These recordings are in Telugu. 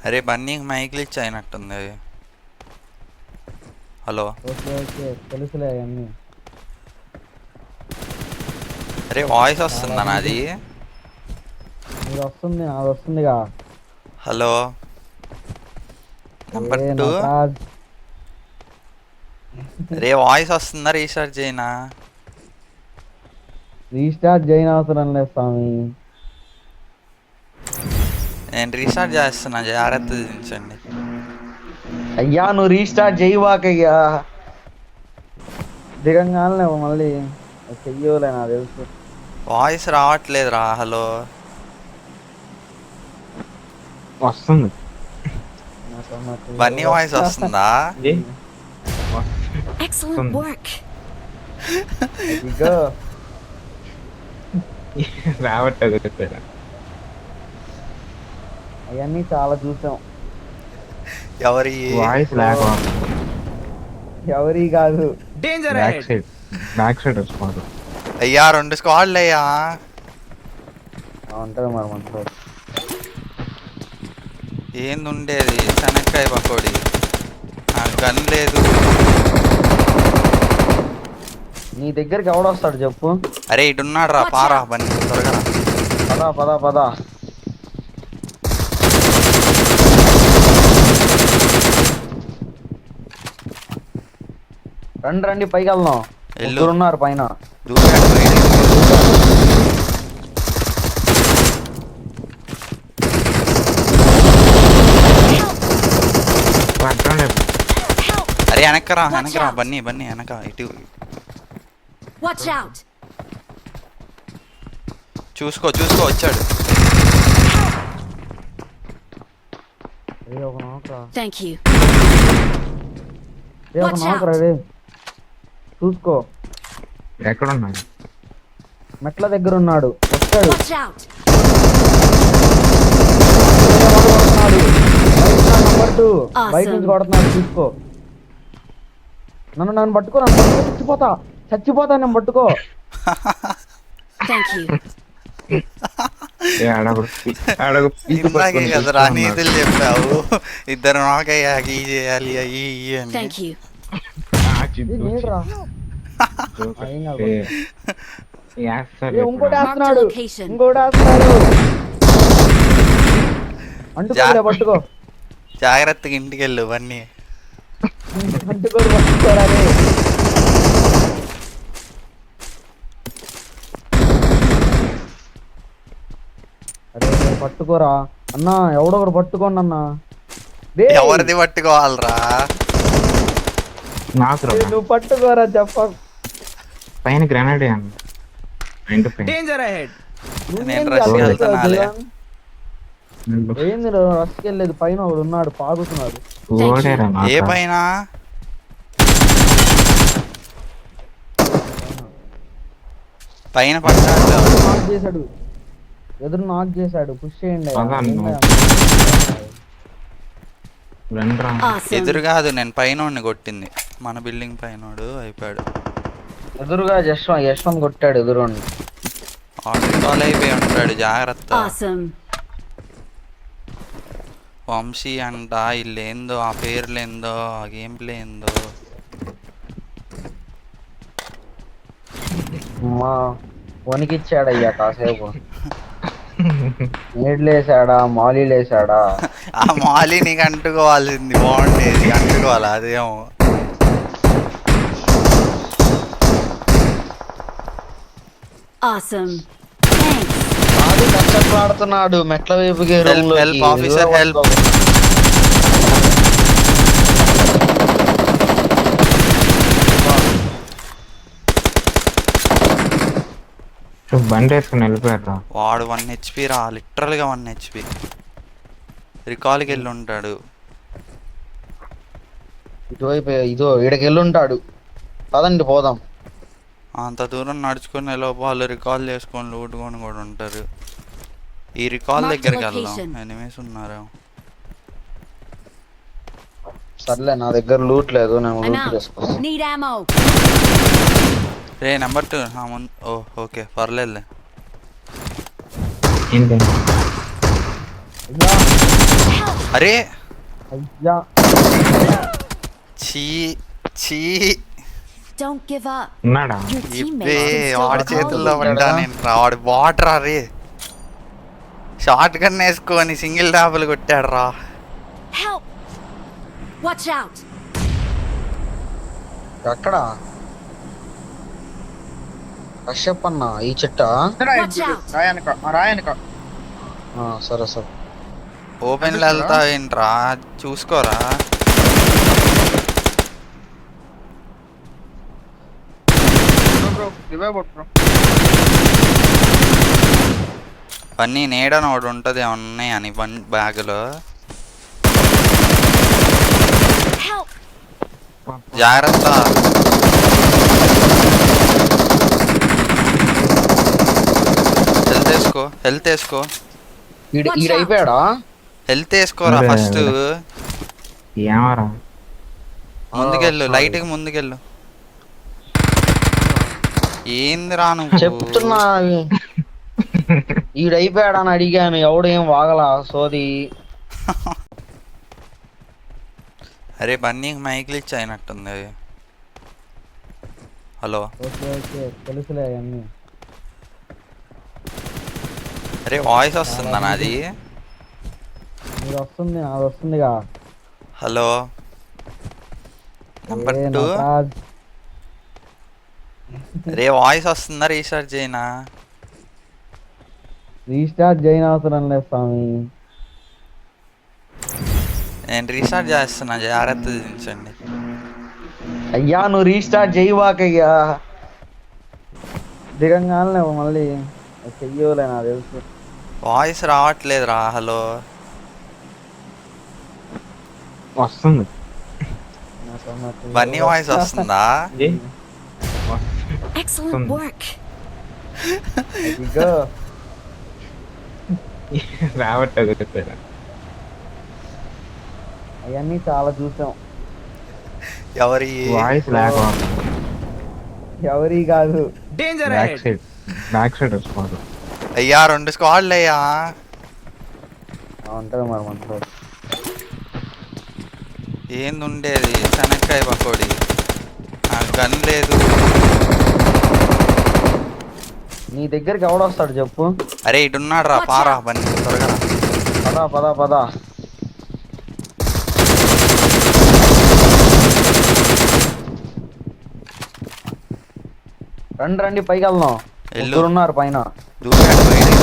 అరే బన్నీకి మైక్ గ్లిచ్ అయినట్టుంది. హలో ఓకే ఓకే తెలుసులే అవన్నీ. అరే వాయిస్ వస్తుందా నాది? మీరు వస్తుంది నాది వస్తుందిగా. Hello number 2. నటరాజ్ రే వాయిస్ వస్తుందా? రీఛార్జ్ చేయనా? రీస్టార్ట్ చేయని అవసరం లేదు స్వామి. నేను రీఛార్జ్ చేస్తున్నా, జాగ్రత్త దించండి. అయ్యా నువ్వు రీస్టార్ట్ చేయవాకయ్యా. దిగంగానే మళ్ళీ చెయ్యలే నాకు తెలుసు. వాయిస్ రావట్లేదురా. హలో వస్తుంది. బన్నీ వాయిస్ వస్తుందా? Excellent work. ఇగో రావట్లేదు. అవన్నీ చాలా చూసాం. ఎవరి వాయిస్ లేక ఎవరి కాదు. బ్యాక్ సైడ్ వస్తుంది. అయ్యా 2 స్క్వాడ్లు అయ్యా. ఉంటుంది మరి మనతో. ఏంది ఉండేది? శనక్కాయ పకోడి. నాకు గన్ లేదు. నీ దగ్గరికి ఎవడొస్తాడు చెప్పు. అరే ఇటున్నాడు రా, పారా బన్నీ త్వరగా. పదా పదా పదా. రండి రండి పైకి వెళ్దాం. ఉన్నారు పైన. అరే వెనకరా వెనకరా బన్నీ బన్నీ వెనక ఇటు Watch out. చూసుకో చూసుకో వచ్చాడు. Thank you. చూసుకో ఎక్కడ ఉన్నాడు? మెట్ల దగ్గర ఉన్నాడు. వచ్చాడు. Watch out. నంబర్ 2 బయట నుంచి కొడుతున్నాడు. చూసుకో. నన్ను పట్టుకో. చచ్చిపోతా చచ్చిపోతా. నన్ను పట్టుకో. Thank you. ఇందాకే కదరా నీతులు చెప్పావు. ఇద్దరు నాకయ్యాక ఈ చేయాలి అయ్యి అని. Thank you. ఇంకోటి వేస్తున్నాడు. ఇంకోటి వేస్తున్నాడు. అంటుకోలే పట్టుకో. జాగ్రత్తగా ఇంటికి వెళ్ళు బన్నీ. అంటుకోరు పట్టుకోరాలే. అరే పట్టుకోరా అన్నా. ఎవడొకడు పట్టుకోండి అన్నా. ఎవరిది పట్టుకోవాలరా? నువ్వు పట్టుకోరా చెప్ప. పైన గ్రెనేడ్ నేను రష్కి వెళ్తున్నాలే. ఏంది రష్కి వెళ్ళేది? పైన ఒకడు ఉన్నాడు పాగుతున్నాడు. ఏ పైన? పైన పడ్డాడు. నాక్ చేశాడు. ఎదురు నాక్ చేశాడు. పుష్ చేయండి. ఎదురు కాదు, నేను పైన కొట్టింది. మన బిల్డింగ్ పైనోడు అయిపోయాడు. ఎదురుగా యశ్వం కొట్టాడు. ఎదురు ఆటోకాల్ అయిపోయి ఉంటాడు. జాగ్రత్త. Awesome. వంశీ అంట. ఇల్లేందో ఆ పేర్లేందో ఆ గేమ్ ప్లే ఏందో. మా వణికిచ్చాడయ్యా కాసేపు. నీడ్లేసాడా మాలీలేసాడా? ఆ మాలి నీకు అంటుకోవాల్సింది బాగుండేది. అంటుకోవాలి అదేమో. Awesome. అది కష్టపడుతున్నాడు మెట్ల వైపుకి. Help officer help. బండి వేసుకుని వెళ్ళిపోయారు. వాడు 1 HP రా, లిటరల్ గా 1 HP. రికాల్కి వెళ్ళి ఉంటాడు. ఇటువైపు ఇదో ఈడకి వెళ్ళి ఉంటాడు. పదండి పోదాం. అంత దూరం నడుచుకునే లోపు వాళ్ళు రికాల్ చేసుకొని లూటుకొని కూడా ఉంటారు. ఈ రికాల్ దగ్గరికి వెళ్దాం. ఎనిమీస్ ఉన్నారు. సర్లే నా దగ్గర లూట్ లేదు. నేను లూట్ చేసుకోవాలి. Need ammo. రే నెంబర్ 2 నా ముందు. ఓ ఓకే పర్లేదులే. ఏంటి? Help. అరే అయ్యా చీ చీ Don't give up. ఉన్నాడా? Your teammates ఇవే can still వాడి call చేతుల్లో you. పడ్డా నేను రా. వాడు బాట్రా రే. షార్ట్ గన్ వేసుకొని సింగిల్ డాబులు కొట్టాడు రా. Help! Watch out! ఎక్కడ కశ్యప్ అన్న ఈ చెట్ట Watch out! రాయనక సరే సరే ఓపెన్ లో వెళ్తా ఏంట్రా చూసుకోరా. పన్నీ నేడని ఒకటి ఉంటుంది ఏమన్నా అని బ్యాగులో. Help! జాగ్రత్త. హెల్త్ వేసుకో ఈడైపోయాడా హెల్త్ వేసుకోరా అరే, ఫస్ట్. ఏమరా? ముందుకెళ్ళు లైట్గా ముందుకెళ్ళు. ఏంది రా నువ్వు చెప్తున్నా ఈడైపోయాడా అని అడిగాను ఎవడేం వాగలా సోది. అరే బన్నీకి మైకిల్ ఇచ్చి అయినట్టుంది. హలో తెలుసులే అన్ని అరే వాయిస్ వస్తుందా నాది? మీరు వస్తుంది అది వస్తుందిగా. Hello number 2. రే వాయిస్ వస్తుందా? రీస్టార్ట్ చేయనా? రీస్టార్ట్ చేయని అవసరం లేదు స్వామి. నేను రీస్టార్ట్ చేస్తున్నా, జాగ్రత్త దించండి. అయ్యా నువ్వు రీస్టార్ట్ చేయవాకయ్యా. దిగంగానే మళ్ళీ చెయ్యలే నాకు తెలుసు. వాయిస్ రావట్లేదురా. హలో వస్తుంది. బన్నీ వాయిస్ వస్తుందా? Excellent work. ఇదిగో రావట్లేదు. అవన్నీ చాలా చూసాం. ఎవరి వాయిస్ లేక ఎవరి కాదు బ్యాక్ సైడ్ వస్తుంది. అయ్యా 2 స్క్వాడ్లు అయ్యా. ఉంటుంది మరి మనతో. ఏంది ఉండేది? శనక్కాయ పకోడి. నాకు గన్ లేదు. నీ దగ్గరికి ఎవడొస్తాడు చెప్పు. అరే ఇటున్నాడు రా, పారా బన్నీ త్వరగా రా. పదా పదా పదా. రండి రండి పైకి వెళ్దాం. వెళ్ళు. ఉన్నారు పైన. దూరాడు బయటికి.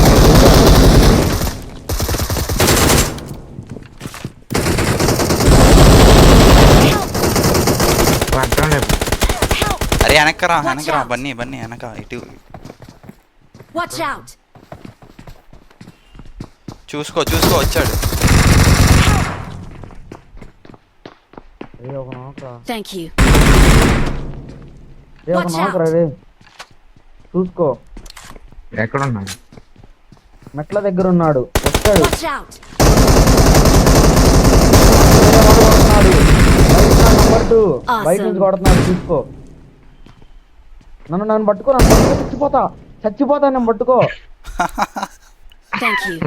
Help! అరే వెనక్కరా వెనకరా బన్నీ బన్నీ వెనక ఇటు Watch out! చూసుకో వచ్చాడు. Thank you. ఒక నాకరా రే. చూసుకో ఎక్కడున్నాడు? మెట్ల దగ్గర ఉన్నాడు. వచ్చాడు. Watch out! Number 2 Awesome. బయట నుంచి కొడుతున్నాడు. చూసుకో. నన్ను పట్టుకో. చచ్చిపోతా నన్ను పట్టుకో. Thank you.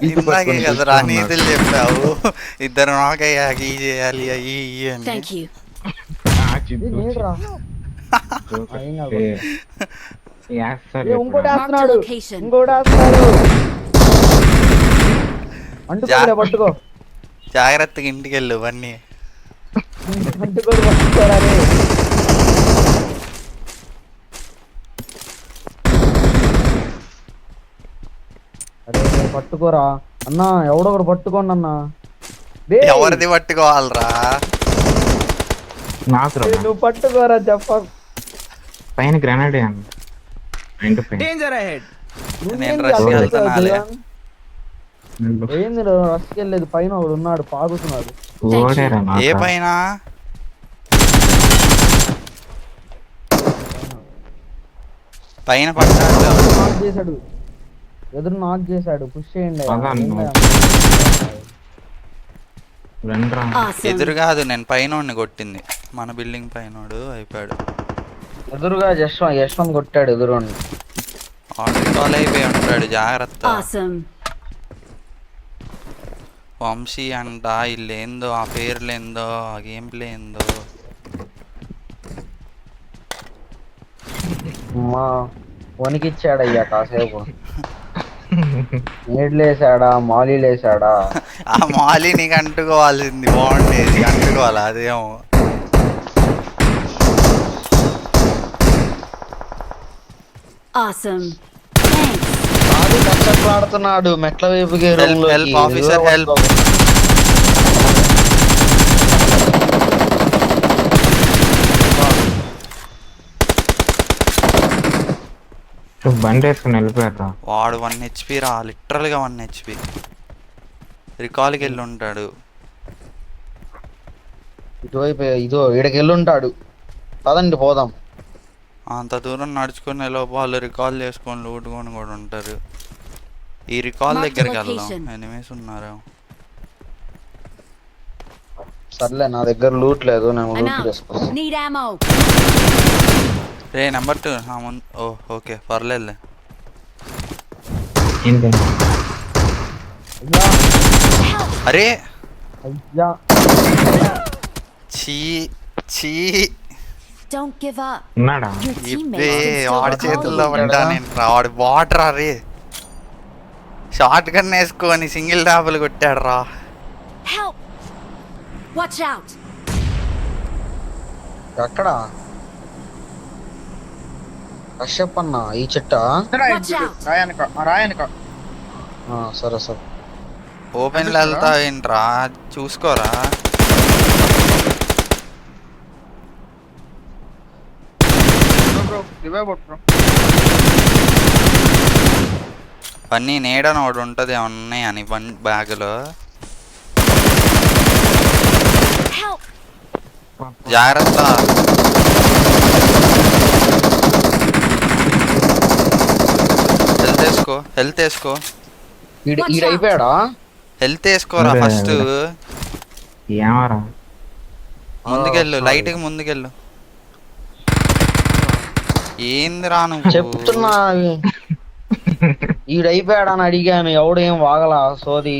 ఇందాకే కదరా నీతులు చెప్పావు. ఇద్దరు నాకయ్యాక ఈ చేయాలి అయ్యి అని. Thank you. ఏంట్రా? వేస్తాడు ఇంకోటి ఎప్పుడు. వేస్తున్నాడు. location. ఇంకోటి వేస్తున్నాడు. అంటుకోలే పట్టుకో. జాగ్రత్తగా ఇంటికి వెళ్ళు బన్నీ. అంటుకోడు పట్టుకోరా రే. అరే పట్టుకోరా అన్నా. ఎవడో ఒకడు పట్టుకోండి అన్నా. ఎవరిది పట్టుకోవాలరా? నాకు రా. నువ్వు పట్టుకోరా చెప్ప. పైన గ్రానైడ్ అన్న. నేను రష్కి వెళ్తున్నాలే. ఏంది రష్కి వెళ్ళేది? పైన ఒకడు ఉన్నాడు పాగుతున్నాడు. ఓడేరా నాకు. ఏ పైన? పైన పడ్డాడు. నాక్ చేశాడు. ఎదురు నాక్ చేశాడు. పుష్ చేయండి. పదా నువ్వు. రండ్రా. Awesome. ఎదురు కాదు, నేను పైన కొట్టింది. మన బిల్డింగ్ పైనోడు అయిపోయాడు. ఎదురుగా యశ్వంత్ కొట్టాడు. ఎదురు ఆటో కాల్ అయిపోయి ఉంటాడు. జాగ్రత్త. Awesome. వంశీ అంట, వీళ్ళేందో ఆ పేర్లేందో ఆ గేమ్ ప్లే ఏందో. అమ్మా వణికిచ్చాడయ్యా కాసేపు. నీడ్లేసాడా మాలీలేసాడా. ఆ మాలి నీకు అంటుకోవాల్సింది బాగుండేది, అంటుకోవాలి అదేమో. Awesome. Thanks. అది కష్టపడుతున్నాడు మెట్ల వైపుకి. Help, officer, help. బండి వేసుకుని వెళ్ళిపోయారా? వాడు 1 HP రా, లిటరల్గా 1 HP. రికాల్కి వెళ్ళి ఉంటాడు. ఇటువైపు ఇదో ఈడకి వెళ్ళుంటాడు. పదండి పోదాం. అంత దూరం నడుచుకునే లోపు వాళ్ళు రికాల్ చేసుకొని లూటుకొని కూడా ఉంటారు. ఈ రికాల్ Mark the దగ్గరికి వెళ్దాం, location. ఎనిమీస్ ఉన్నారు. సర్లే నా దగ్గర లూట్ లేదు, నేను I'm లూట్ out. చేసుకున్నాను. Need ammo. రే నెంబర్ 2 ముందు. ఓ ఓకే పర్లేదులే. ఏంటి? అరే అయ్యా చీ చీ, Don't give up. ఉన్నాడా? Your teammates ఇబ్బే can still వాడి recall చేతుల్లో you. పడ్డా నేను. వాడు బాటర్ రా రే, షార్ట్ గన్ వేసుకొని సింగిల్ డాబులు కొట్టాడు రా. Help! Watch out! ఎక్కడ కశ్యప్ అన్న ఈ చెట్ట. Watch out! సరే సరే. ఓపెన్ లో వెళ్తా ఏంట్రా, చూసుకోరా. పన్నీ నేడని ఒకటి ఉంటుంది ఉన్నాయని బ్యాగులో. Help! జాగ్రత్త. హెల్త్ వేసుకో. ఈడైపోయాడా? హెల్త్ వేసుకోరా అరే, ఫస్ట్. ఏమరా? ముందుకెళ్ళు, sorry. లైట్గా ముందుకెళ్ళు. ఏందిరా నువ్వు? చెప్తున్నా ఈడైపోయాడా అని అడిగాను, ఎవడేం వాగలా సోది.